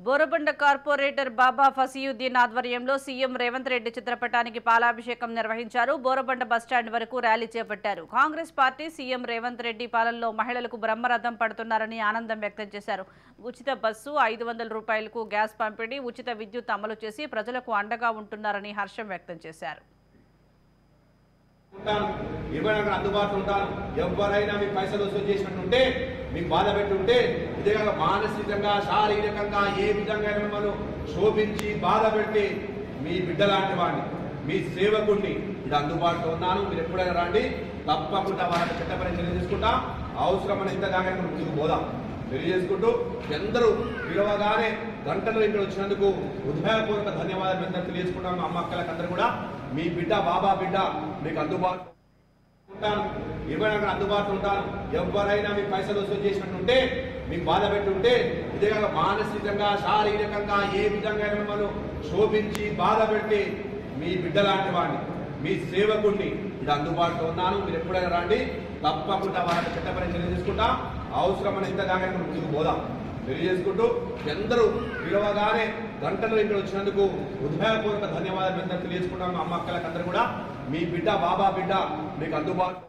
Borabanda corporator బాబా ఫసియుద్దీన్ ఆధ్వర్యంలో CM Revanth Reddy చిత్రపటానికి పాలాభిషేకం నిర్వహించారు. బోరబండ బస్టాండ్ వరకు ర్యాలీ చేపట్టారు. కాంగ్రెస్ పార్టీ సీఎం రేవంత్ రెడ్డి పాలనలో మహిళలకు బ్రహ్మరథం పడుతున్నారని ఆనందం వ్యక్తం చేశారు. ఉచిత బస్సు, 500 రూపాయలకు గ్యాస్ పంపిణీ, ఉచిత విద్యుత్ అమలు చేసి ప్రజలకు అండగా ఉంటున్నారని హర్షం వ్యక్తం చేశారు. ఇవ్వడానికి అందుబాటులో ఉంటాను. ఎవరైనా మీ పైసలు వసూలు చేసినట్టుంటే, మీకు బాధ పెట్టుంటే, ఇదే మానసికంగా శారీరకంగా ఏ విధంగా మిమ్మల్ని శోభించి బాధ పెట్టి మీ బిడ్డ లాంటి వాడిని, మీ సేవకుడిని ఇది అందుబాటులో ఉన్నాను. మీరు ఎప్పుడైనా రండి, తప్పకుండా వాళ్ళకి చట్టపరి చర్య తీసుకుంటా. అవసరమైన ఇంత దాకా మనం ముందుకు పోదాం తెలియజేసుకుంటూ, అందరూ పిలవగానే గంటలు ఇక్కడ వచ్చినందుకు హృదయపూర్వక ధన్యవాదాలు అందరూ తెలియజేసుకుంటాం. మా అమ్మ అక్కలకు అందరూ కూడా మీ బిడ్డ బాబా బిడ్డ మీకు అందుబాటులో ఉంటాను. ఇవ్వడానికి అందుబాటులో ఉంటాను. ఎవరైనా మీ పైసలు వసూలు చేసినట్టుంటే, మీకు బాధ పెట్టుంటే, ఇదే మానసికంగా శారీరకంగా ఏ విధంగా మిమ్మల్ని శోభించి బాధ పెట్టి మీ బిడ్డ లాంటి వాడిని, మీ సేవకుడిని ఇది అందుబాటులో ఉన్నాను. మీరు ఎప్పుడైనా రండి, తప్పకుండా వాళ్ళకి చట్టపరి చర్య తీసుకుంటా. అవసరమైన ఇంత దాకా మనం ముందుకు పోదాం తెలియజేసుకుంటూ, అందరూ పిలవగానే గంటలు ఇక్కడ వచ్చినందుకు హృదయపూర్వక ధన్యవాదాలు అందరూ తెలియజేసుకుంటాం. మా అమ్మ అక్కలకు అందరూ కూడా మీ బిడ్డ బాబా బిడ్డ మీకు అందుబాటులో